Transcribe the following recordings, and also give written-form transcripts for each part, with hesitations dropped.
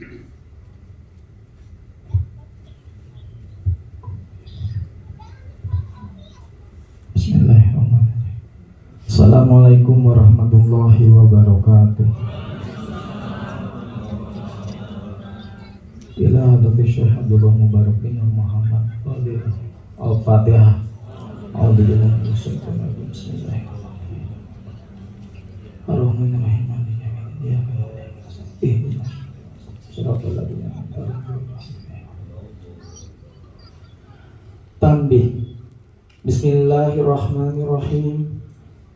Bismillahirrahmanirrahim. Assalamualaikum warahmatullahi wabarakatuh. Ila hadrati Syekh Abdullah Mubarak bin Muhammad Al-Fatihah. A'udzubillahi minasyaitonir rajim. Bismillahirrahmanirrahim. Ar-Rahmanir-Rahim. Tanbih. Bismillahirrahmanirrahim.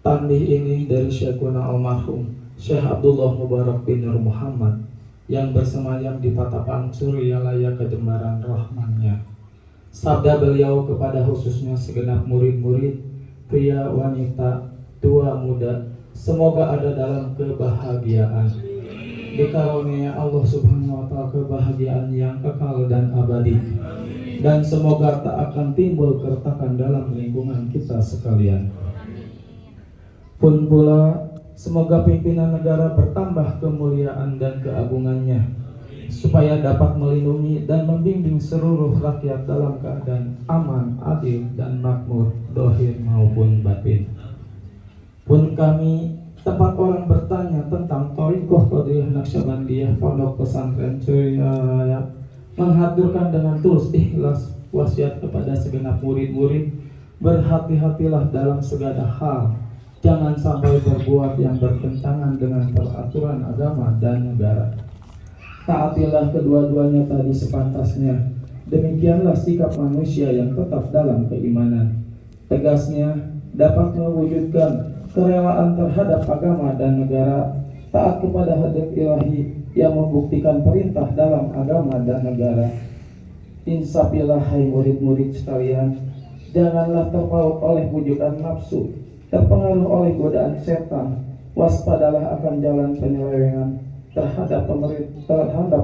Tanbih ini dari Syekhuna almarhum Syekh Abdullah Mubarak bin Nur Muhammad yang bersemayam di Patapan Suryalaya kejembaran rahmannya. Sabda beliau kepada khususnya segenap murid-murid, pria, wanita, tua, muda, semoga ada dalam kebahagiaan. Dikarunia Allah Subhanahu wa Ta'ala kebahagiaan yang kekal dan abadi. Dan semoga tak akan timbul keretakan dalam lingkungan kita sekalian. Pun pula semoga pimpinan negara bertambah kemuliaan dan keagungannya, supaya dapat melindungi dan membimbing seluruh rakyat dalam keadaan aman, adil, dan makmur, dohir maupun batin. Pun kami, tempat orang bertanya tentang Thariqah Qadiriyah Naqsyabandiyah Pondok Pesantren Suryalaya, menghaturkan dengan tulus ikhlas wasiat kepada segenap murid-murid, berhati-hatilah dalam segala hal, jangan sampai berbuat yang bertentangan dengan peraturan agama dan negara. Taatilah kedua-duanya tadi sepantasnya. Demikianlah sikap manusia yang tetap dalam keimanan. Tegasnya dapat mewujudkan kerelaan terhadap agama dan negara, taat kepada hadrat ilahi yang membuktikan perintah dalam agama dan negara. Insafilah hai murid-murid sekalian, janganlah terpaut oleh bujukan nafsu, terpengaruh oleh godaan setan. Waspadalah akan jalan penyelewengan terhadap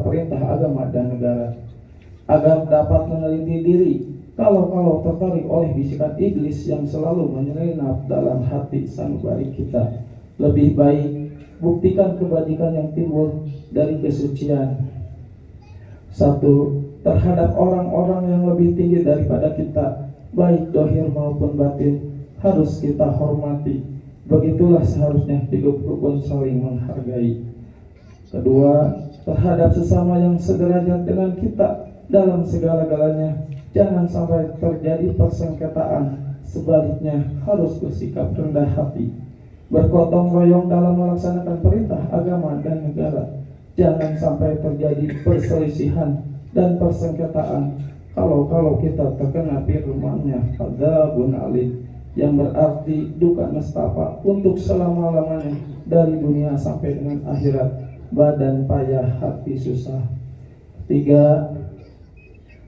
perintah agama dan negara, agar dapat meneliti diri kalau tertarik oleh bisikan iblis yang selalu menyelinap dalam hati sanubari kita. Lebih baik buktikan kebajikan yang timbul dari kesucian. Satu, terhadap orang-orang yang lebih tinggi daripada kita, baik dohir maupun batin, harus kita hormati. Begitulah seharusnya hidup rukun saling menghargai. Kedua, terhadap sesama yang sederajat dengan kita dalam segala-galanya, jangan sampai terjadi persengketaan. Sebaliknya harus bersikap rendah hati, bergotong royong dalam melaksanakan perintah agama dan negara. Jangan sampai terjadi perselisihan dan persengketaan. Kalau kita terkena firman-Nya, adzabun alim, yang berarti duka nestapa untuk selama-lamanya dari dunia sampai dengan akhirat, badan payah, hati susah. Tiga,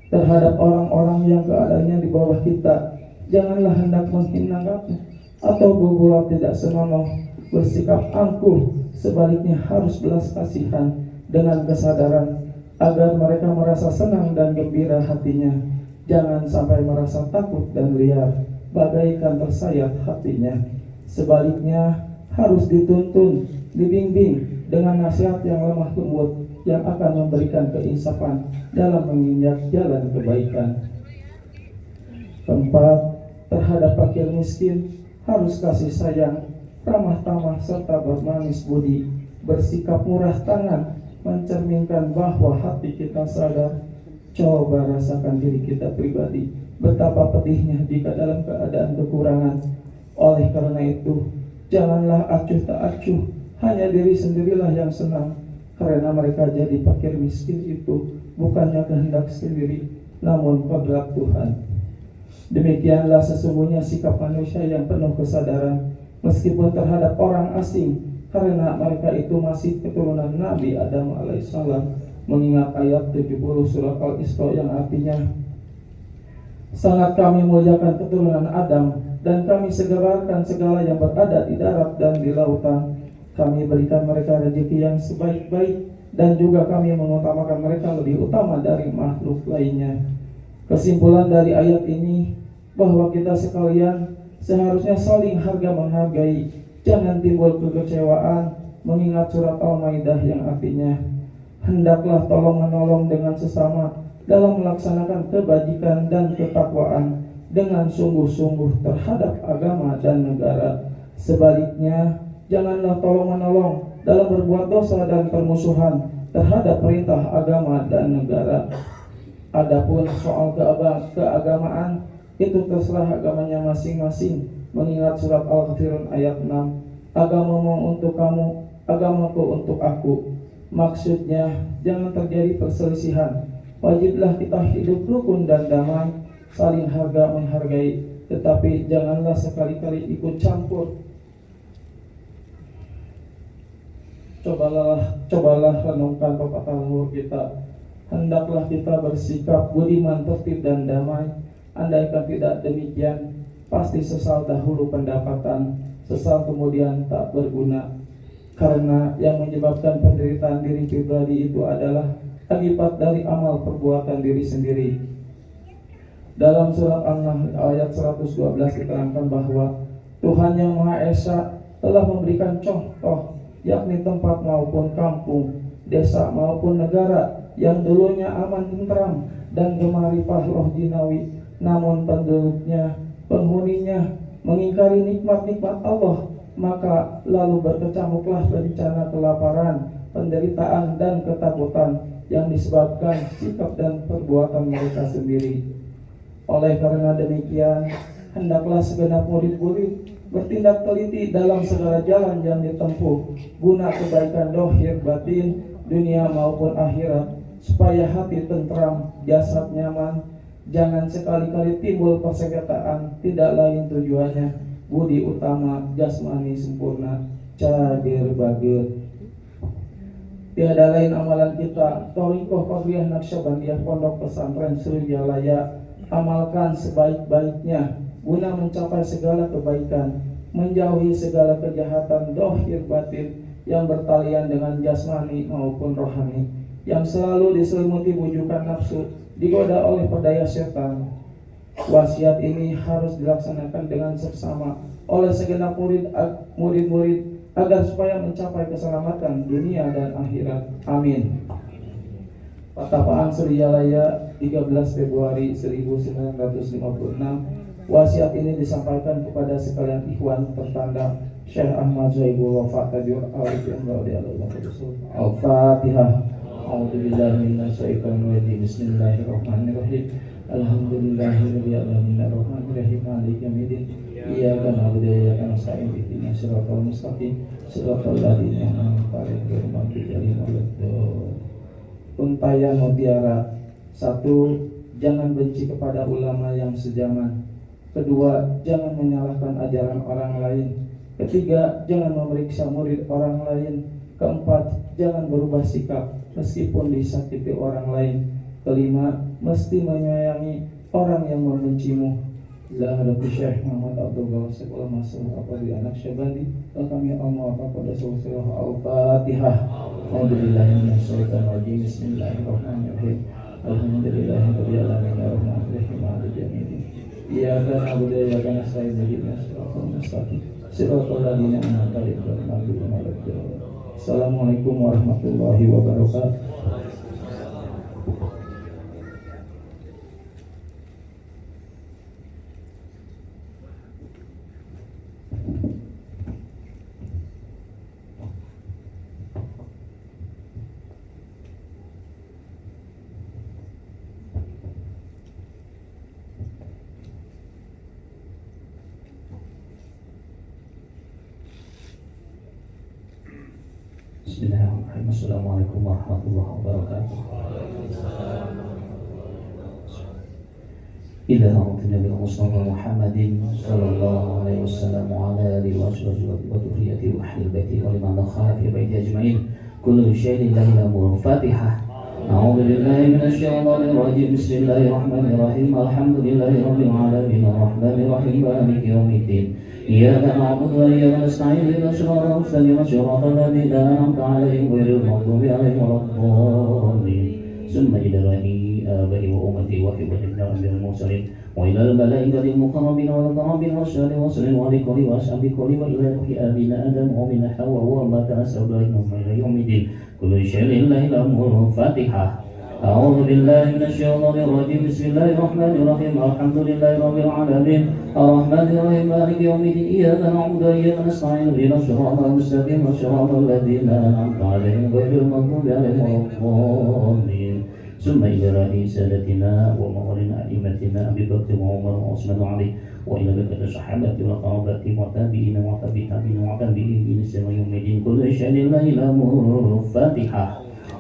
terhadap orang-orang yang keadaannya di bawah kita, janganlah hendak menghinakannya atau berbuat tidak senonoh, bersikap angkuh. Sebaliknya harus belas kasihan dengan kesadaran agar mereka merasa senang dan gembira hatinya. Jangan sampai merasa takut dan liar, bagaikan tersayat hatinya. Sebaliknya harus dituntun, dibimbing dengan nasihat yang lemah lembut yang akan memberikan keinsafan dalam menginjak jalan kebaikan. Keempat, terhadap fakir miskin harus kasih sayang, ramah tamah serta bermanis budi, bersikap murah tangan, mencerminkan bahwa hati kita sadar. Coba rasakan diri kita pribadi, betapa pedihnya jika dalam keadaan kekurangan. Oleh karena itu, janganlah acuh tak acuh, hanya diri sendirilah yang senang, karena mereka jadi fakir miskin itu bukannya kehendak sendiri, namun kodrat Tuhan. Demikianlah sesungguhnya sikap manusia yang penuh kesadaran, meskipun terhadap orang asing, karena mereka itu masih keturunan Nabi Adam alaihissalam. Mengingat ayat 70 surat Al-Isra yang artinya, sangat kami muliakan keturunan Adam, dan kami segerakan segala yang berada di darat dan di lautan. Kami berikan mereka rezeki yang sebaik-baik, dan juga kami mengutamakan mereka lebih utama dari makhluk lainnya. Kesimpulan dari ayat ini bahwa kita sekalian seharusnya saling harga menghargai, jangan timbul kekecewaan. Mengingat surat Al-Maidah yang artinya, Hendaklah tolong-menolong dengan sesama dalam melaksanakan kebajikan dan ketakwaan dengan sungguh-sungguh terhadap agama dan negara. Sebaliknya, janganlah tolong-menolong dalam berbuat dosa dan permusuhan terhadap perintah agama dan negara. Adapun soal keagamaan, itu terserah agamanya masing-masing. Mengingat surat Al-Kafirun ayat 6, agamamu untuk kamu, agamaku untuk aku. Maksudnya, jangan terjadi perselisihan. Wajiblah kita hidup rukun dan damai, saling harga menghargai, tetapi janganlah sekali-kali ikut campur. Cobalah renungkan pepatah leluhur kita. Hendaklah kita bersikap budiman, tertib dan damai. Andaikan tidak demikian, pasti sesal dahulu pendapatan, sesal kemudian tak berguna. Karena yang menyebabkan penderitaan diri pribadi itu adalah akibat dari amal perbuatan diri sendiri. Dalam surat An-Nahl ayat 112 diterangkan bahwa Tuhan yang Maha Esa telah memberikan contoh, yakni tempat maupun kampung, desa maupun negara yang dulunya aman tentram dan gemaripah roh jinawi, namun penduduknya, penghuninya mengingkari nikmat-nikmat Allah, maka lalu berkecamuklah bencana kelaparan, penderitaan dan ketakutan yang disebabkan sikap dan perbuatan mereka sendiri. Oleh karena demikian, hendaklah segenap murid-murid bertindak teliti dalam segala jalan yang ditempuh guna kebaikan dohir batin, dunia maupun akhirat, supaya hati tentram, jasad nyaman. Jangan sekali-kali timbul persengketaan, tidak lain tujuannya budi utama, jasmani sempurna, cadir bagir. Tiada lain amalan kita, Thariqah Qabriyah Naqsyabandiyah Pondok Pesantren Sriwijaya. Amalkan sebaik-baiknya guna mencapai segala kebaikan, menjauhi segala kejahatan dohir batin yang bertalian dengan jasmani maupun rohani, yang selalu diselimuti bujukan nafsu, digoda oleh pedaya setan. Wasiat ini harus dilaksanakan dengan seksama oleh segenap murid-murid agar supaya mencapai keselamatan dunia dan akhirat. Amin. Patapaan Sriwijaya 13 Februari 1956. Wasiat ini disampaikan kepada sekalian ikhwan tertanda Syekh Ahmad Zaibul Wafa Tajur Al-Ifin Al-Fatihah. A'udzubillahi minasyaitonir rajim. Bismillahirrahmanirrahim. Alhamdulillahirabbil alamin arrahmanirrahim maliki yaumiddin. Iyyaka na'budu wa iyyaka nasta'in ihdinas siratal mustaqim siratal ladzina an'amta 'alaihim ghairil maghdubi 'alaihim waladdallin. Untayan Mutiara. 1. Jangan benci kepada ulama yang sejaman. 2. Jangan menyalahkan ajaran orang lain. 3. Jangan memeriksa murid orang lain. 4. Jangan berubah sikap meskipun disakiti orang lain. 5. Mesti menyayangi orang yang membencimu. Zaharatul Syekh Muhammad Abdul Ghawwas Sekolah Masalah Apadi Anak Syabandi. Kami Allah pada surah Al-Fatihah. A'udzubillahi minasyaitonir rajim. Bismillahirrahmanirrahim. Alhamdulillahirabbil alamin arrahmanirrahim maliki yaumiddin. Iyyaka na'budu wa iyyaka nasta'in ihdinas siratal mustaqim siratal ladzina an'amta 'alaihim ghairil maghdubi 'alaihim waladdallin. Assalamualaikum warahmatullahi wabarakatuh. Bismillahirrahmanirrahim. Assalamualaikum warahmatullahi wabarakatuh. Ila Nabi Muhammad Muhammadin sallallahu alaihi wasallam wa ala alihi wa sahbihi wa dhurriyyatihi wa ahli baiti wa liman dakhala fi baiti ajma'in. Kullu syai'in lahu Fatihah. A'udzu billahi minasy syaithanir rajim. Bismillahirrahmanirrahim. Alhamdulillahirabbil alamin arrahmanir rahim maliki yaumiddin. Iyyaka na'budu wa iyyaka nasta'in ihdinas siratal mustaqim siratal ladzina an'amta 'alaihim ghairil maghdubi 'alaihim waladdallin. ثم إلى رحي آبائي وأمتي وحبة الأنبياء المرسلين وإلى الملائكة المقربين والقرابين والشهداء والصالحين ولكل وأصحاب كل وإلى روح آبينا آدم ومن حواء وما تنسب بينهم إلى يوم الدين كل شيء لله الأمر. الفاتحة. أعوذ بالله من الشيطان الرجيم. بسم الله الرحمن الرحيم. الحمد لله رب العالمين الرحمن الرحيم مالك يوم الدين إياك نعبد وإياك نستعين اهدنا الصراط المستقيم صراط الذين أنعمت عليهم غير المغضوب عليهم ولا الضالين. ثم إلى رئيس سادتنا ومولانا أئمتنا أبي بكر وعمر وعثمان وعلي وإلى بقية الصحابة والقرابة والتابعين والتابعين والتابعين بإحسان يوم الدين كل شيء لله الأمر. الفاتحة.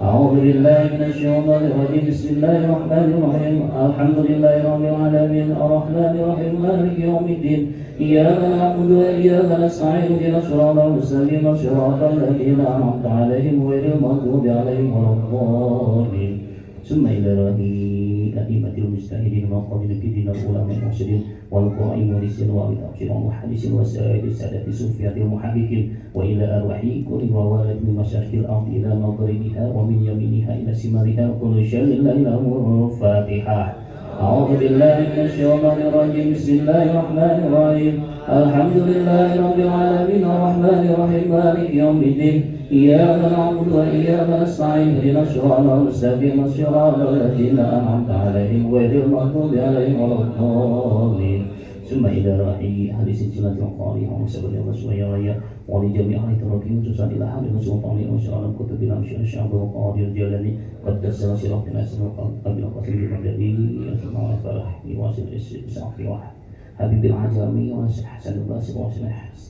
أعوذ بالله من الشيطان الرجيم. بسم الله الرحمن الرحيم الحمد لله رب العالمين الرحمن الرحيم مالك يوم الدين إياك نعبد وإياك نستعين اهدنا الصراط المستقيم صراط الذين أنعمت عليهم غير المغضوب عليهم ولا الضالين. ثم إلى رأي أئمة المجتهدين المقامين في دين العلماء المرشدين والقائم والسن والتفسير والحديث وسائر السادة الصوفية المحققين وإلى أرواح كل ووالد من مشارق الأرض إلى مغربها ومن يمينها إلى شمالها كل شيء لله الأمر. الفاتحة. أعوذ بالله من الشيطان الرجيم. بسم الله الرحمن الرحيم الحمد لله رب العالمين الرحمن الرحيم مالك يوم الدين إياك نعبد وإياك نستعين اهدنا الصراط المستقيم صراط الذين أنعمت عليهم غير المغضوب عليهم ولا الضالين. ثم إلى رأي أهل سلسلة القارئ ومسبب الرسول يا ولجميع أهل تركهم خصوصا إلى حال السلطان وشرع الكتب الأمشي الشعب والقاضي الجلالي قد تسلل صراطنا سنة قبل قتل المدني أسماء الفرح يواصل الإسعاف واحد حبيب العجامي واسع حسن الباسل واسع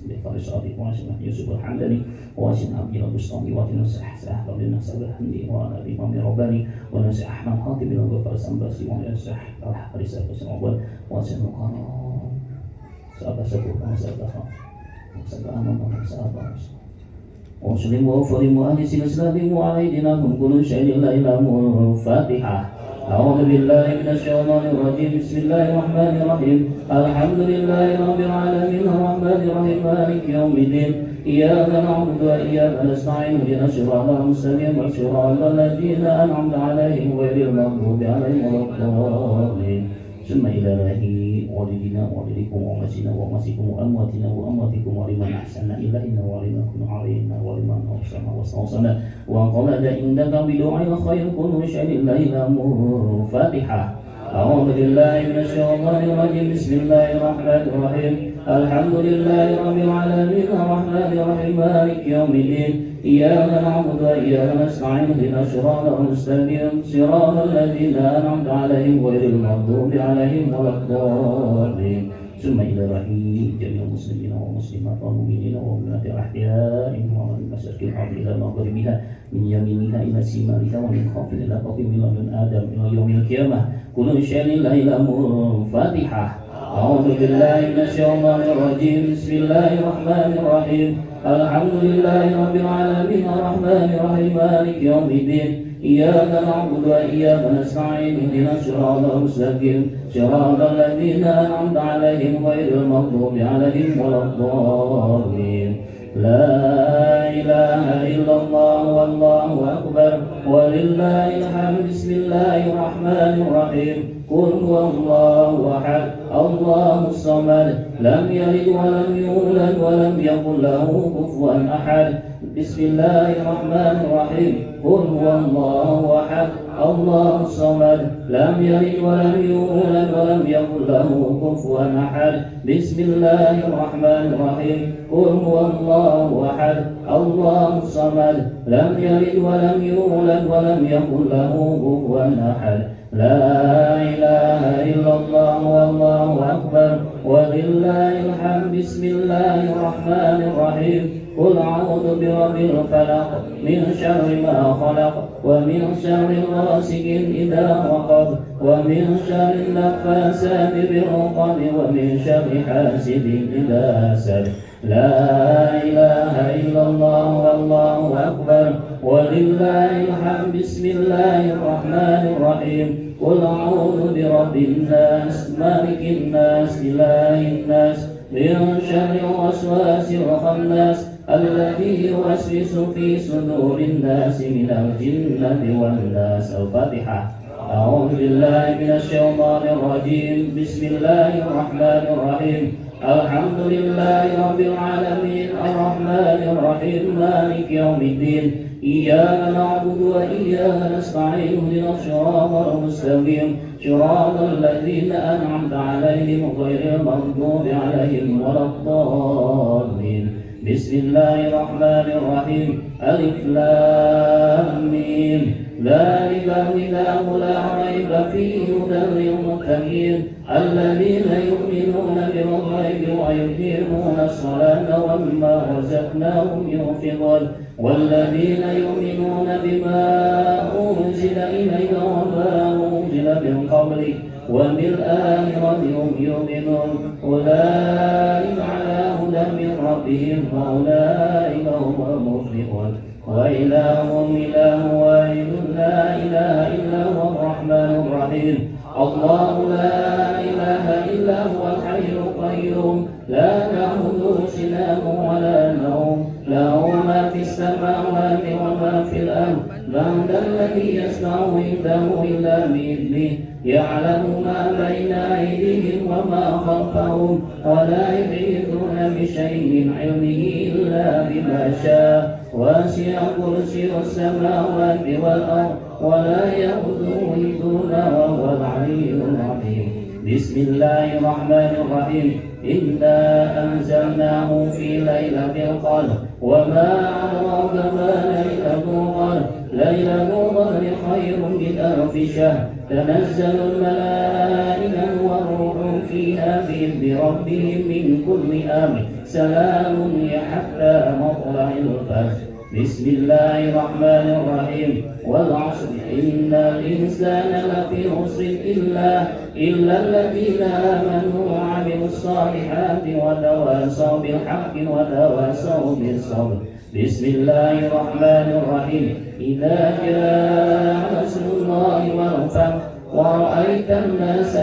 بفار الصادق واسع يوسف الحمداني واسع عبد البسطامي واسع سهل بن سبح حمدي وأنا الإمام رباني ونسع أحمد خاطب بن غفار السنباسي ونسع الحارس الأول واسع القرآن sahabat sepuh sahabat sahabat Muslim wa farim wa ahli silsilatin wa alaidina hum kullu syai'in la ilaha. Fatihah. A'udzu billahi minasy syaithanir rajim. Bismillahir rahmanir rahim. Alhamdulillahi rabbil alamin arrahmanir rahim maliki yaumiddin. Iyyaka na'budu wa iyyaka nasta'in ihdinas siratal mustaqim siratal ladzina an'amta 'alaihim ghairil maghdubi 'alaihim waladdallin. ثم إلى الله والدنا والدكم ومسنا ومسكم وأمواتنا وأمواتكم ولمن أحسن إلينا ولمن كن علينا ولمن أوصانا واستوصانا وقال عندك بدعاء الخير كل شيء لله الأمر. فاتحة. أعوذ بالله من الشيطان الرجيم. بسم الله الرحمن الرحيم الحمد لله رب العالمين الرحمن الرحيم مالك يوم الدين إياك نعبد وإياك نستعين اهدنا الصراط المستقيم صراط الذين أنعمت عليهم غير المغضوب عليهم ولا الضالين. ثم إلى رحيم جميع المسلمين والمسلمات والمؤمنين والمؤمنات الأحياء من مشارق الأرض إلى مغربها من يمينها إلى شمالها ومن خلف إلى خلف من لدن آدم إلى يوم القيامة كل شيء لله الأمر. فاتحة. أعوذ بالله من الشيطان الرجيم. بسم الله الرحمن الرحيم الحمد لله رب العالمين الرحمن الرحيم مالك يوم الدين إياك نعبد وإياك نستعين اهدنا الصراط المستقيم صراط الذين أنعمت عليهم غير المغضوب عليهم ولا الضالين. لا إله إلا الله والله أكبر ولله الحمد. بسم الله الرحمن الرحيم قل هو الله أحد الله الصمد لم يلد ولم يولد ولم يكن له كفوا أحد. بسم الله الرحمن الرحيم قل هو الله أحد الله الصمد لم يلد ولم يولد ولم يكن له كفوا أحد. بسم الله الرحمن الرحيم قل هو الله أحد الله الصمد لم يلد ولم يولد ولم يكن له كفوا أحد. لا إله إلا الله والله أكبر ولله الحمد. بسم الله الرحمن الرحيم قل أعوذ برب الفلق من شر ما خلق ومن شر غاسق إذا وقب ومن شر النفاثات بالعقد ومن شر حاسد إذا حسد. لا إله إلا الله والله أكبر ولله الحمد. بسم الله الرحمن الرحيم قل أعوذ برب الناس مالك الناس إله الناس من شر الوسواس الخناس الذي يوسوس في صدور الناس من الجنة والناس. الفاتحة. أعوذ بالله من الشيطان الرجيم. بسم الله الرحمن الرحيم. الحمد لله رب العالمين الرحمن الرحيم مالك يوم الدين. إياك نعبد وإياك نستعين اهدنا الصراط المستقيم صراط الذين أنعمت عليهم غير المغضوب عليهم ولا الضالين. بسم الله الرحمن الرحيم. ألف لام ميم. ذلك الكتاب لا ريب فيه هدى للمتقين الذين يؤمنون بالغيب ويقيمون الصلاة ومما رزقناهم ينفقون والذين يؤمنون بما أنزل إليك وما أنزل من قبلك وبالآخرة هم يؤمنون أولئك على هدى من ربهم وأولئك هم المفلحون. وإلههم إله واحد لا إله إلا هو الرحمن الرحيم. الله لا إله إلا هو الحي القيوم لا تأخذه سنة ولا نوم له ما في السماوات وما في الأرض. من ذا الذي يشفع عنده إلا بإذنه يعلم ما بين أيديهم وما خلفهم ولا يحيطون بشيء من علمه إلا بما شاء وسع كرسي السماوات والأرض ولا يؤوده حفظهما وهو العلي العظيم. بسم الله الرحمن الرحيم. إنا أنزلناه في ليلة القدر وما أدراك ما ليلة القدر. ليلة القدر خير من ألف شهر. تنزل الملائكة والروح فيها بإذن ربهم من كل أمر سلام هي حتى مطلع الفجر. بسم الله الرحمن الرحيم. والعصر إن الإنسان لفي خسر إلا الذين آمنوا وعملوا الصالحات وتواصوا بالحق وتواصوا بالصبر. بسم الله الرحمن الرحيم. إذا جاء نصر الله والفتح ورأيت الناس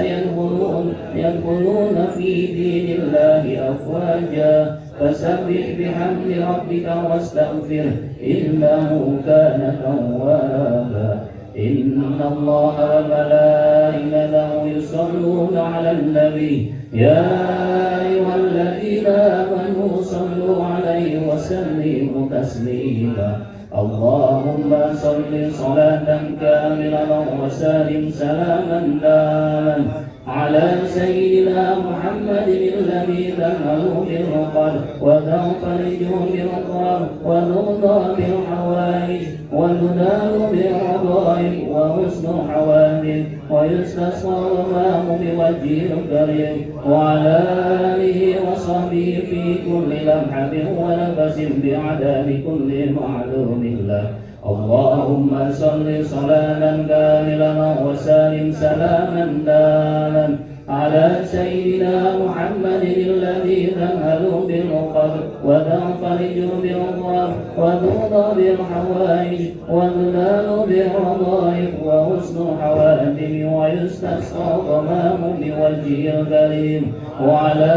يدخلون في دين الله أفواجا فسبح بحمد ربك واستغفره إنه كان توابا. إن الله وملائكته يصلون على النبي يا أيها الذين آمنوا صلوا عليه وسلموا تسليما. اللهم صل صلاة كاملة وسلم سلاما داما على سيدنا محمد الذي تنهل بالعقد وتنفرج بالقرب ونرضى بالحوائج وندال بالرضائب وحسن الحوادث ويستسقى الغمام بوجه الكريم وعلى آله وصحبه في كل لمحة ونفس بعدد كل معلوم له. اللهم صل صلاة كاملة وسلم سلاما داما على سيدنا محمد الذي تنهل بالعقد وتنفرج بالقرب وترضى بالحوائج وتنال بالرضائب وحسن الحوادث ويستسقى الغمام بوجهه الكريم وعلى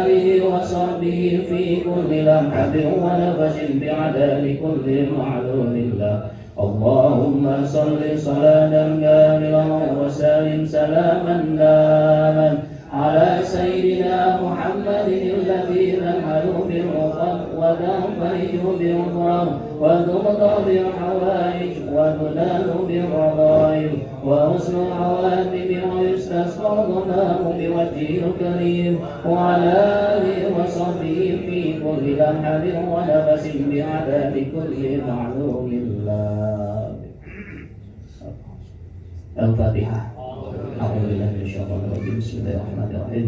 آله وصحبه في كل لمحة ونفس بعدد كل معلوم له. اللهم صل صلاة كاملة وسلم سلاما داما على سيدنا محمد الذي تنهل بالعقد وتنفرج بالقرب وترضى بالحوائج وتنال بالرضائب وحسن العواقب ويستسقى الغمام بوجهه الكريم وعلى آله وصحبه في كل لمحة ونفس بعدد كل معلوم له. الفاتحة. أعوذ بالله من الشيطان الرجيم. بسم الله الرحمن الرحيم.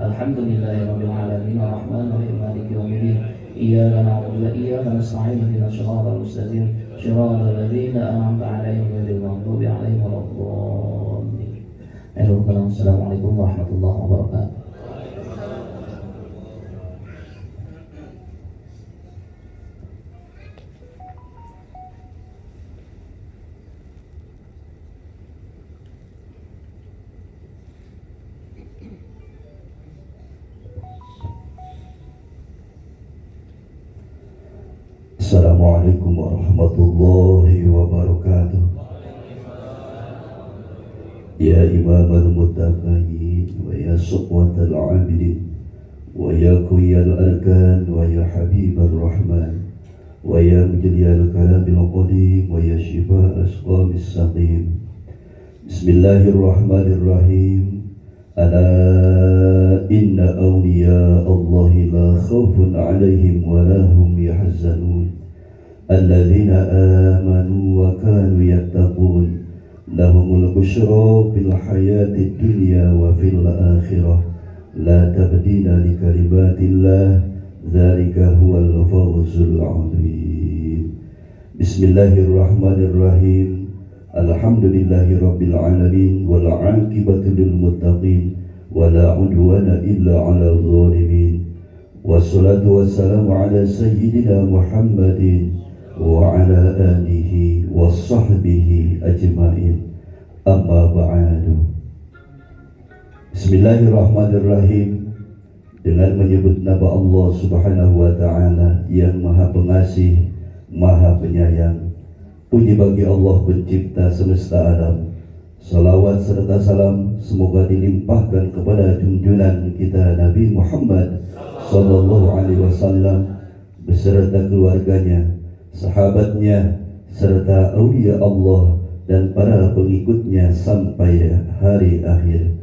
الحمد لله رب العالمين الرحمن الرحيم مالك يوم الدين. إياك نعبد وإياك نستعين اهدنا الصراط المستقيم صراط الذين أنعمت عليهم غير المغضوب عليهم ولا الضالين. السلام عليكم ورحمة الله وبركاته. Assalamualaikum warahmatullahi wabarakatuh. Ya imam al-muttaqin wa ya suqwat al-abidin wa ya qiyal arkan wa ya habib al-rahman wa ya mujli al-kalam al-qadim wa ya shifa asqam as-saqim. Bismillahirrahmanirrahim. Ala inna awliya Allahi la khawfun alaihim wa la hum yahzanun alladzina amanu wa kanu yattaqun lahumul busyra fil hayatid dunya wa fil akhirah la tabdila li kalimatillah dzalika huwal fawzul azim. Bismillahirrahmanirrahim. Alhamdulillahi rabbil alamin wal aqibatu lil muttaqin wala udwana illa 'alal zalimin. Wassalatu wassalamu ala sayyidina Muhammadin wa ala alihi wa sahbihi ajma'in. Amma ba'du. Bismillahirrahmanirrahim. Dengan menyebut nama Allah Subhanahu wa ta'ala yang Maha Pengasih, Maha Penyayang. Puji bagi Allah pencipta semesta alam. Salawat serta salam semoga dilimpahkan kepada junjungan kita Nabi Muhammad sallallahu alaihi wasallam beserta keluarganya, sahabatnya, serta aulia Allah dan para pengikutnya sampai hari akhir.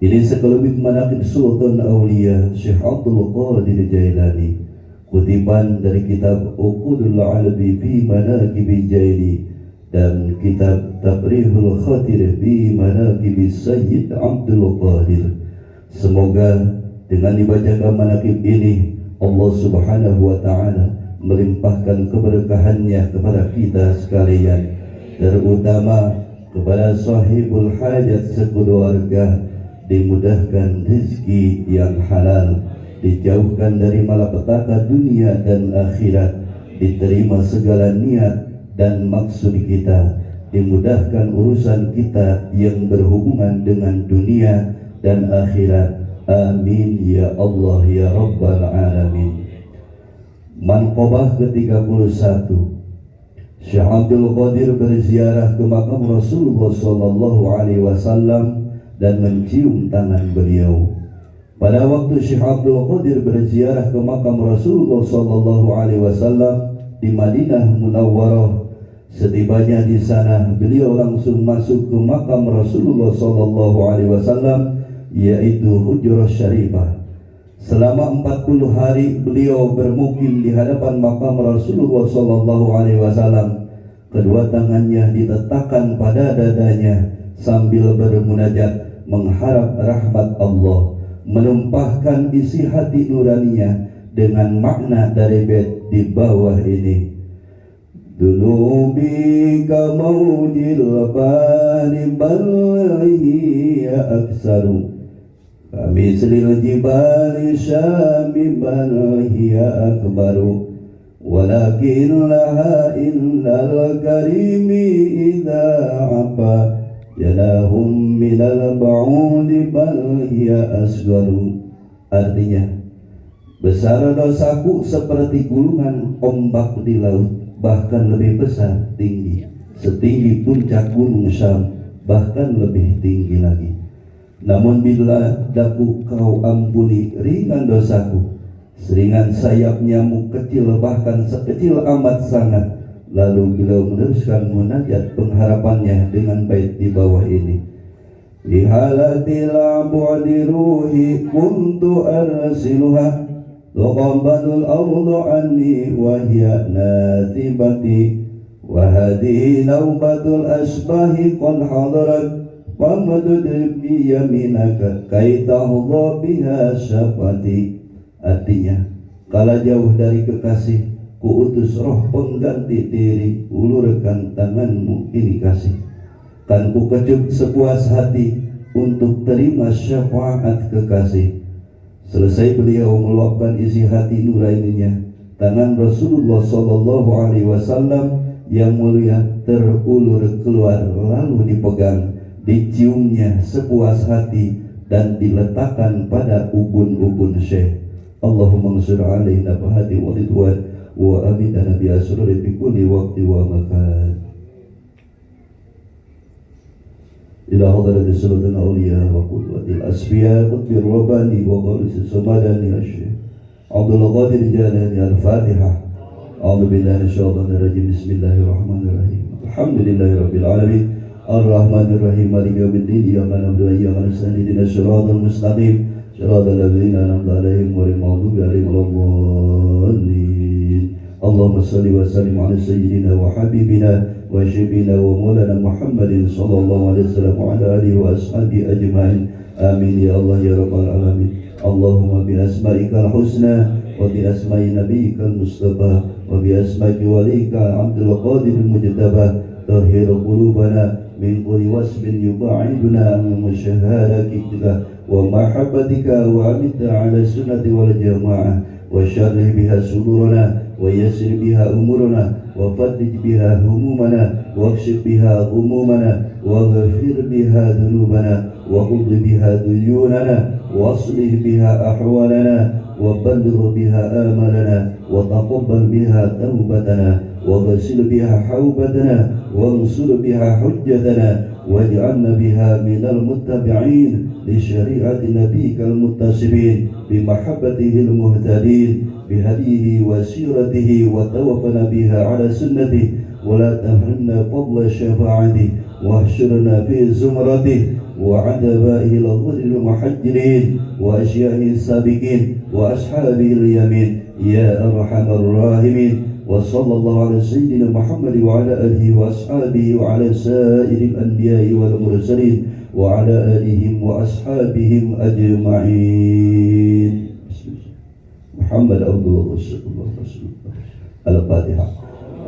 Ini sekelumit manaqib Sultan Aulia Syekh Abdul Qadir Jailani, kutipan dari kitab Uqudul Albi fi Manaqibil Jaili dan kitab Tabrihul Khatir fi Manaqibil Sayyid Abdul Qadir. Semoga dengan dibacakan manaqib ini Allah Subhanahu wa ta'ala melimpahkan keberkahannya kepada kita sekalian, terutama kepada sahibul hajat sekeluarga, dimudahkan rezeki yang halal, dijauhkan dari malapetaka dunia dan akhirat, diterima segala niat dan maksud kita, dimudahkan urusan kita yang berhubungan dengan dunia dan akhirat. Amin ya Allah ya Rabbal Alamin. Manqabah ke-31. Syekh Abdul Qadir berziarah ke makam Rasulullah sallallahu alaihi wasallam dan mencium tangan beliau. Pada waktu Syekh Abdul Qadir berziarah ke makam Rasulullah sallallahu alaihi wasallam di Madinah Munawwarah, setibanya di sana beliau langsung masuk ke makam Rasulullah sallallahu alaihi wasallam, yaitu Hujrah Syarifah. Selama 40 hari beliau bermukim di hadapan makam Rasulullah sallallahu alaihi wasallam. Kedua tangannya diletakkan pada dadanya sambil bermunajat mengharap rahmat Allah, menumpahkan isi hati nuraninya dengan makna dari bait di bawah ini. Dunubi ka maujil bari balhi ya aksaru kami selil jibali syami balhi ya akbaru walakin laha innal karimi idha apa Janahum minal ba'udi bal hiya asgaru. Artinya, besar dosaku seperti gulungan ombak di laut, bahkan lebih besar tinggi, setinggi puncak gunung Syam, bahkan lebih tinggi lagi. Namun bila daku kau ampuni ringan dosaku, seringan sayap nyamuk kecil, bahkan sekecil amat sangat. Lalu beliau meneruskan munajat pengharapannya dengan bait di bawah ini. Li halatil bu'di ruhi kuntu arsiluha Tuqabbalul ardu anni wa hiya nathibati wa hadhihi naubatul asbahi qad hadarat Famadud bi yaminaka kay tahdha biha syafati. Artinya, kala jauh dari kekasih, ku utus roh pengganti diri, ulurkan tanganmu ini kasih. Kan ku kecup sepuas hati untuk terima syafaat kekasih. Selesai beliau meluapkan isi hati nuraninya, tangan Rasulullah sallallahu alaihi wasallam yang mulia terulur keluar lalu dipegang, diciumnya sepuas hati dan diletakkan pada ubun-ubun Syekh. Allahumma ansur alaina bahati wa ridwan وأمتنا بأسرار في كل وقت ومكان إلى حضرة سيدنا الأولياء وقدوة الأسفياء قطب الرباني وقارس السمداني الشيخ عبد القادر الجيلاني. الفاتحة. أعوذ بالله من الشيطان الرجيم. بسم الله الرحمن الرحيم. الحمد لله رب العالمين الرحمن الرحيم مالك يوم الدين إياك نعبد وإياك نستعين اهدنا الصراط المستقيم صراط الذين أنعمت عليهم غير المغضوب عليهم ولا الضالين. اللهم صل وسلم على سيدنا وحبيبنا وشفينا ومولانا محمد صلى الله عليه وسلم وعلى آله وأصحابه أجمعين. آمين يا الله يا رب العالمين. اللهم بأسمائك الحسنى وبأسماء نبيك المصطفى وبأسماء وليك عبد القادر المجتبى طهر قلوبنا من كل وصف يبعدنا عن مشاهدتك ومحبتك وأمت على السنة والجماعة وشرح بها صدورنا ويسر بها أمورنا وفرج بها همومنا واكشف بها غمومنا واغفر بها ذنوبنا وقض بها ديوننا واصلح بها أحوالنا وبلغ بها آمالنا وتقبل بها توبتنا وغسل بها حوبتنا وانصر بها حجتنا واجعلنا بها من المتبعين لشريعة نبيك المتصبين بمحبته المهتدين بهديه وسيرته وتوفنا بها على سنته ولا تحرمنا فضل شفاعته واحشرنا في زمرته وعتبائه الغر المحجرين وأشيائه السابقين وأصحابه اليمين يا أرحم الراحمين. وصلى الله على سيدنا محمد وعلى آله وأصحابه وعلى سائر الأنبياء والمرسلين وعلى آلهم وأصحابهم أجمعين. محمد عبد الله رسول الله الفاتحة.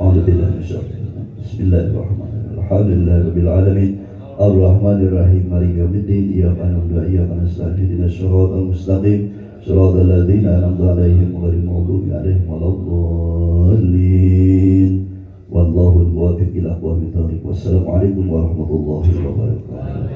أعوذ بالله من الشيطان الرجيم. بسم الله الرحمن الرحيم. الحمد لله رب العالمين الرحمن الرحيم مالك يوم الدين إياك نعبد وإياك نستعين اهدنا الصراط المستقيم صراط الذين أنعمت عليهم غير المغضوب عليهم ولا الضالين والله الموفق إلى أقوام الطريق. والسلام عليكم ورحمة الله وبركاته.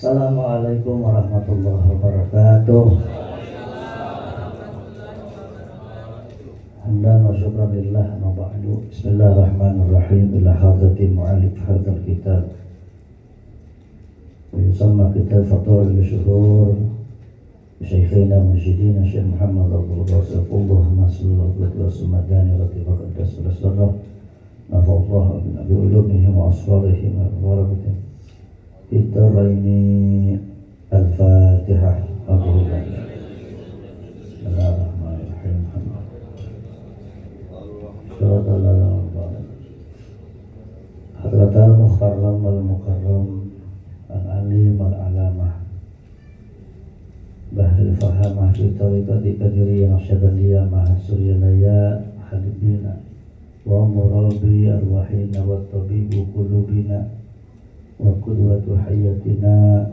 Assalamualaikum warahmatullahi wabarakatuh. Hamdan wa syukran lillah ma ba'du. Bismillahirrahmanirrahim. Ila hadrati mu'allif hadzal kitab wa yusamma kitab Fathul Syuhur Syekhina Mursyidina Syekh Muhammad Abdul Ghazafullah Maslul Sumadani radhiyallahu anhu nafa'allahu bin abi ulumihim wa asrarihim wa barakatuh. Kita ini Al-Fatihah. Bismillahirrahmanirrahim. Hadratal Mukarram wal Mukarram Al-Alim Al-Alamah Bahril Fahamah fi tariqati Qadiriyah Naqsyabandiyah Maha Suryanaya Habibina wa murabi arwahina wa tabibu qulubina wa qudwatu hayatina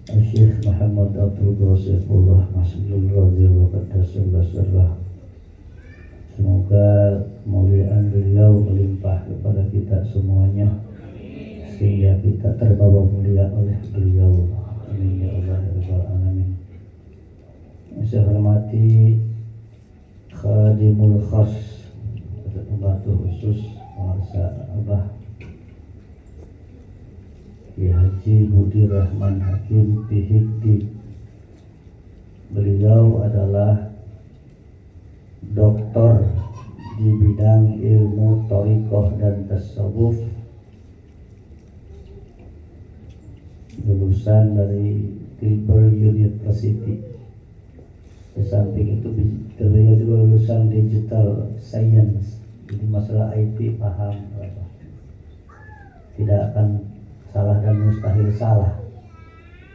Syekh Muhammad Abdul Ghazafullah Masjidul Radhi wa Qaddasallah Sirrah. Semoga kemuliaan beliau melimpah kepada kita semuanya sehingga kita terbawa mulia oleh beliau. Amin ya Allah ya Rabbal Alamin. Saya hormati Khadimul Khas pembantu khusus Masa Abah Ki Haji Budi Rahman Hakim Pihikdi. Beliau adalah doktor di bidang ilmu thariqah dan tasawuf, lulusan dari Tilburg University. Di samping itu beliau juga lulusan digital science, jadi masalah IT paham. Tidak akan salah dan mustahil salah.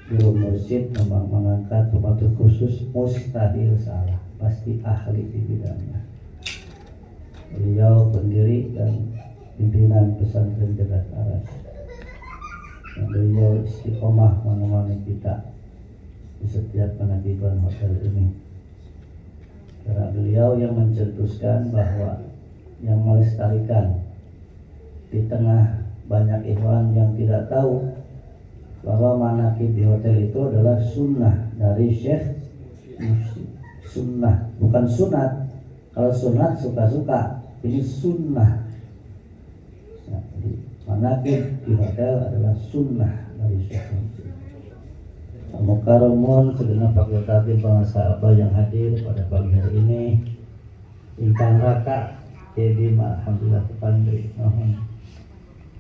Guru mursyid memang mengangkat pembantu khusus mustahil salah, pasti ahli di bidangnya. Beliau pendiri dan pimpinan pesantren Jagat Aras. Beliau istiqomah menemani kita di setiap penerbitan hotel ini. Karena beliau yang mencetuskan bahwa yang melestarikan di tengah banyak ikhwan yang tidak tahu bahwa manaqib di hotel itu adalah sunnah dari Syekh Mursyid. Sunnah, bukan sunat. Kalau sunat suka-suka, ini sunnah. Nah, jadi manaqib di hotel adalah sunnah dari Syekh Mursyid. Mukarramun segenap fakultatif bangsa Abah yang hadir pada pagi hari ini, Ingkang Raka Jadi alhamdulillah kepandri,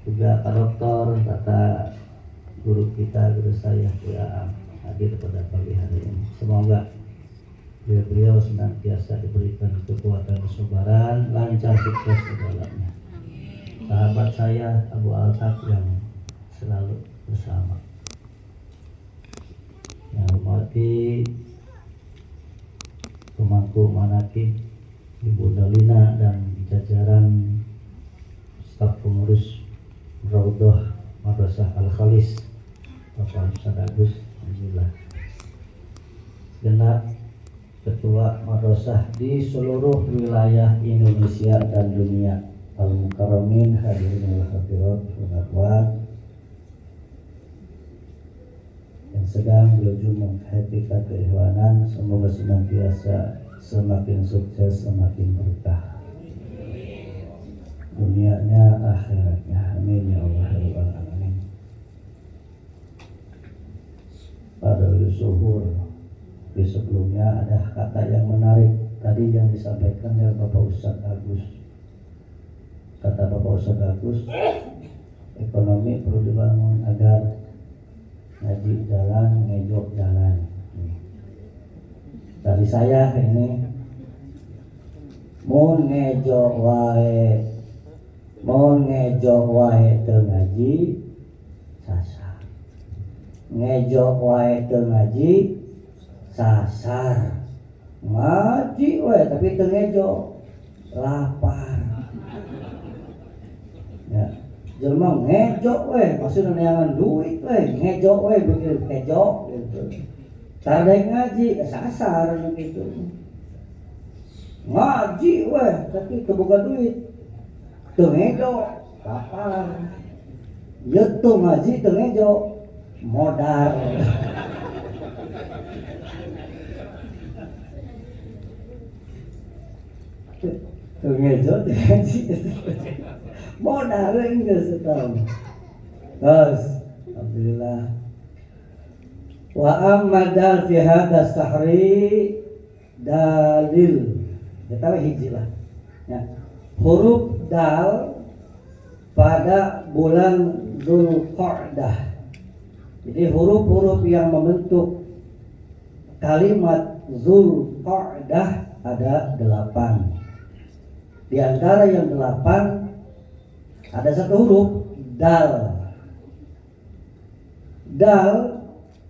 juga Pak Doktor, kata guru kita, guru saya Aam hadir pada pagi hari ini. Semoga beliau senantiasa diberikan kekuatan kesabaran, lancar sukses di dalamnya. Sahabat saya Abu Al-Haq yang selalu bersama. Yang hormati pemangku manaqib Ibu Dalina dan jajaran staf pengurus Raudhah Madrasah Al-Khalis Bapak Ustaz Agus, alhamdulillah. Genap ketua madrasah di seluruh wilayah Indonesia dan dunia. Al-Mukarramin hadirin wal hadirat wal yang sedang menuju menghadiri keikhwanan, semoga senantiasa semakin sukses, semakin berkah dunianya, akhiratnya. Amin ya Allah ya Rabbal alamin. Pada zuhur di sebelumnya ada kata yang menarik tadi yang disampaikan oleh Bapak Ustadz Agus. Kata Bapak Ustadz Agus, ekonomi perlu dibangun agar ngaji jalan, ngejok jalan. Dari saya ini mun ngejok wae teu ngaji sasar. Ngejok wae teu ngaji sasar. Ngaji wae tapi teu ngejok lapar. Ya, jelema ngejok wae maksudna neangan duit wae, ngejok wae begitu ngejok gitu. Tara ngaji sasar gitu. Ngaji wae tapi teu boga duit. Teu ngejok lapar. Ye teu ngaji teu ngejok modal. Teu ngejok teu ngaji. Modal geus setahun. Terus alhamdulillah. Wa amma dal fi hadha sahri dalil. Kita hiji lah. Ya. Huruf dal pada bulan Dzulqa'dah. Jadi huruf-huruf yang membentuk kalimat Dzulqa'dah ada 8. Di antara yang 8 ada satu huruf dal. Dal,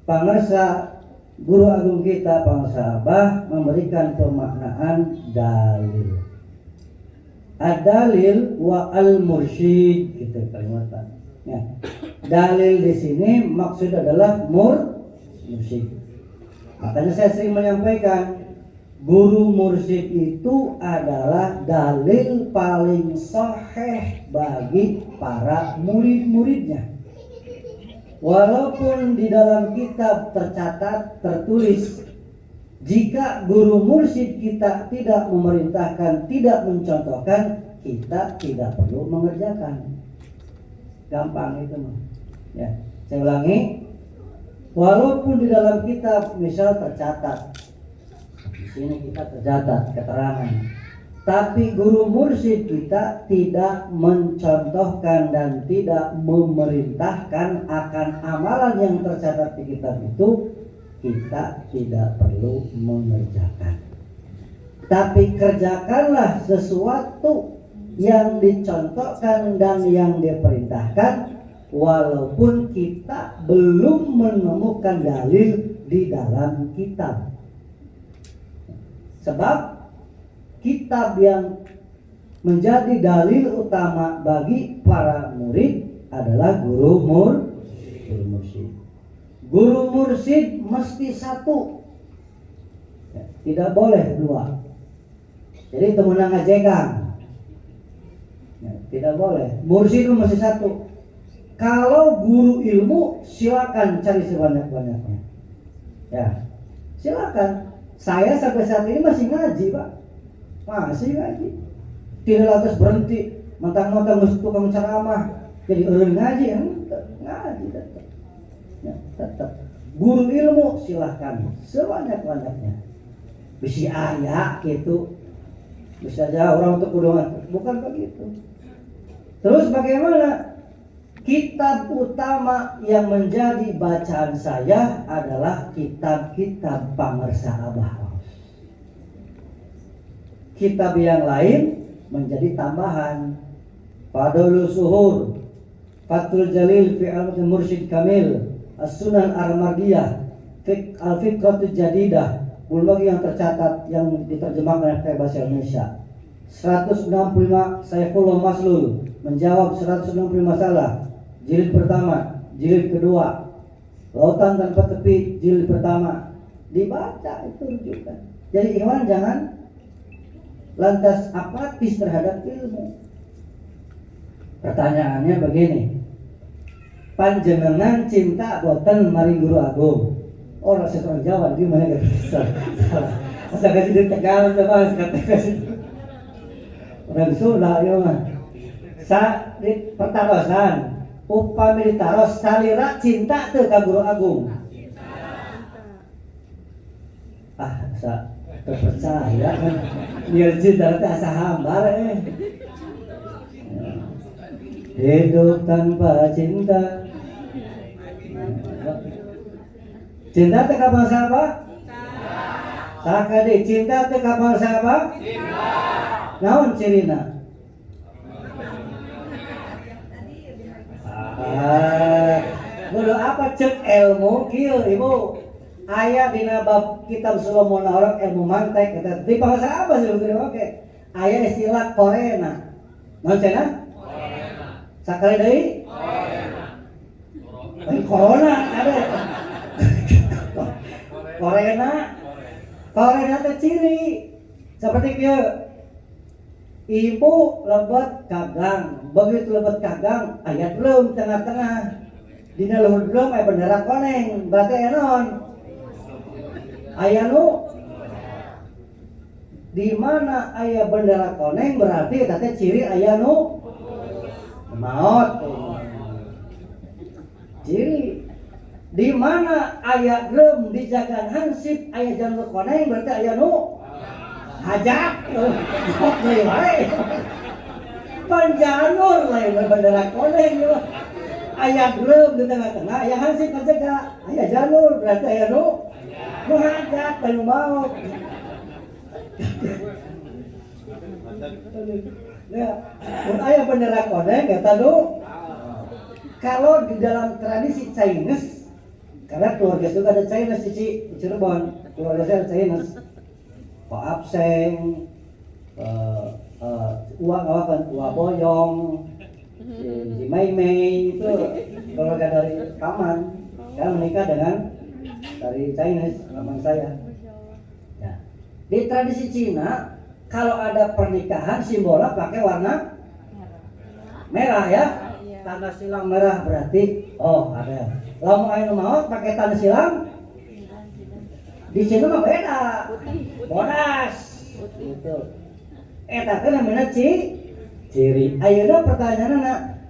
pangarsa guru agung kita Pangsa Abah memberikan pemaknaan dalil. Ad-dalil wa al-mursyid gitu kalimatnya. Ya. Dalil di sini maksud adalah mursyid. Makanya saya sering menyampaikan guru mursyid itu adalah dalil paling sahih bagi para murid-muridnya. Walaupun di dalam kitab tercatat, tertulis, jika guru mursyid kita tidak memerintahkan, tidak mencontohkan, kita tidak perlu mengerjakan. Gampang itu mah. Ya, saya ulangi. Walaupun di dalam kitab misal tercatat, di sini kita tercatat keterangan, tapi guru mursyid kita tidak mencontohkan dan tidak memerintahkan akan amalan yang tercatat di kitab itu, kita tidak perlu mengerjakan. Tapi kerjakanlah sesuatu yang dicontohkan dan yang diperintahkan, walaupun kita belum menemukan dalil di dalam kitab. Sebab kitab yang menjadi dalil utama bagi para murid adalah guru mursyid. Guru mursyid mesti satu, ya, tidak boleh dua. Jadi temenang ngajegang, ya, tidak boleh. Mursyid itu mesti satu. Kalau guru ilmu silakan cari sebanyak-banyaknya. Ya, silakan. Saya sampai saat ini masih ngaji, Pak. Masih ngaji. Tidak lantas berhenti mentang-mentang mesti tukang ceramah jadi orang ngaji, ngaji tetap. Ya, tetap. Guru ilmu silahkan sebanyak-banyaknya. Bisa ayat gitu. Bisa aja orang untuk kudungan, bukan begitu. Terus bagaimana? Kitab utama yang menjadi bacaan saya adalah kitab-kitab pamersa Abah. Kitab yang lain menjadi tambahan. Fadlul Suhur, Fathul Jalil fi Al-Mursyid Mursyid Kamil, As-Sunan Ar-Mardiyah, Al-Fiqhatul Jadidah, belum lagi yang tercatat yang diterjemahkan oleh bahasa Indonesia. 165 Saifullah Maslul menjawab 165 masalah. Jilid pertama, jilid kedua, Lautan Tanpa Tepi, jilid pertama, dibaca itu rujukan. Jadi ikhwan jangan lantas apatis terhadap ilmu. Pertanyaannya begini, panjenengan cinta boten mari guru agung? Orang seorang Jawa gimana gak bisa? Masa kasih di Tegal coba kasih orang Sunda ya mah. Sa di pertarosan upami ditaros salira cinta teu ka guru agung. Sa terpercaya kan biar cinta teh asa hambar hidup tanpa cinta. Cinta teh ka bangsa apa? Sakade cinta teh ka bangsa apa? Naon cirina? Kudu apa cek ilmu kieu Ibu? Aya dina bab kitab Sulaiman Arab ilmu mantek eta di bangsa apa sih oke. Aya istilah korena. Naon cenah? Korena. Sakali deui? Korena. Corona ada. Korena teh ciri seperti kieu. Ibu lebet kagang, begitu lebet kagang aya drum tengah-tengah. Dina luhur drum aya bendera koneng, berarti aya naon? Aya nu di mana aya bendera koneng berarti eta teh ciri aya nu maot. Ciri di mana aya drum dijagan hansip aya janur koneng berarti aya nu hajat. Kok deui wae. Panjanur lain bendera koneng ya. Aya drum di tengah-tengah aya hansip kajaga, aya janur berarti aya nu hajat dan maut. Ya, mun aya bendera koneng eta nu kalau di dalam tradisi Chinese, karena keluarga juga ada Chinese di Cirebon, keluarga saya ada Chinese, Pak Abseng, uang apa kan, uang boyong, si Mei Mei itu keluarga dari paman, karena menikah dengan dari Chinese, paman saya. Ya. Di tradisi Cina, kalau ada pernikahan simbolnya pakai warna merah ya. Tanda silang merah berarti oh ada. Lamun aya nu maot pakai tanda silang di Cina mah beda. Bodas. Gitu. Eta teh namanya ciri. Ayeuna pertanyaanna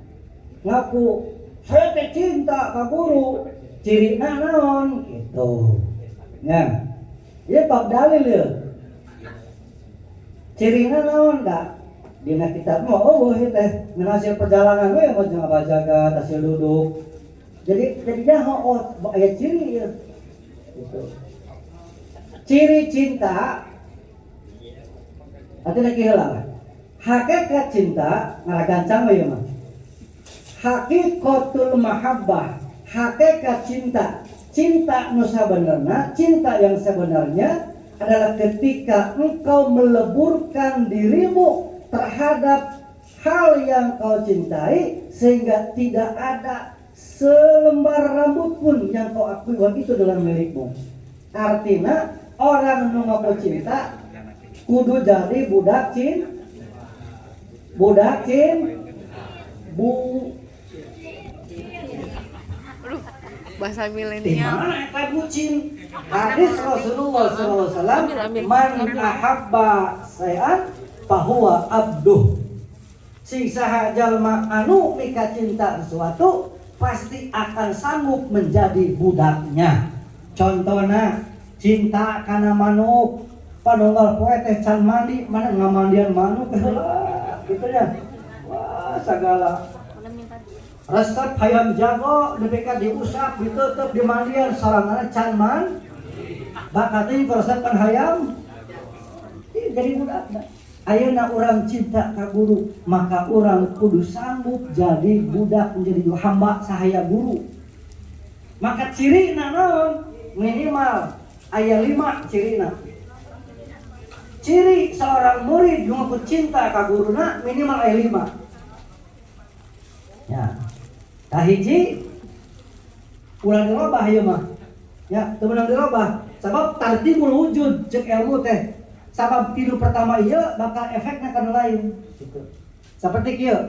ngaku saya teh cinta ka guru. Cirina naon gitu. Ya. Ieu bab dalil ya. Cirina naon da? Dina kitab mah oh teh hasil perjalanan we mah jangan bajaga hasil duduk. Jadinya aya ciri ya. Gitu. Ciri cinta artinya kieu lah. Hakikat cinta ngaragan we mah. Hakikatul mahabbah, hakikat cinta. Cinta nu sabenerna, cinta yang sebenarnya adalah ketika engkau meleburkan dirimu terhadap hal yang kau cintai sehingga tidak ada selembar rambut pun yang kau akui bahwa itu adalah milikmu. Artinya orang nu ngaku cinta kudu jadi budak bahasa milenial. Dimana eta bucin? Hadis Rasulullah SAW, man ahabba sayan fahuwa abduh. Sing saha jalma anu mika cinta sesuatu pasti akan sanggup menjadi budaknya. Contohna cinta kana manuk, panunggal poe teh can mandi, mana ngamandian manuk gitu ya. Wah, sagala resep hayam jago dibeka diusap ditutup di mandian sarangana can man bakating resepkan hayam jadi budak. Ayeuna urang cinta ka guru, maka urang kudu sanggup jadi budak menjadi hamba sahaya guru. Maka cirina naon? Minimal aya 5 cirina. Ciri seorang murid nu cinta ka guruna minimal aya 5. Ya. Tahiji ulah dirobah ieu mah. Ya, teu meunang dirobah. Sabab tartibul wujud cek ilmu teh. Sabab tilu pertama ieu bakal efekna kana lain gitu. Seperti kieu.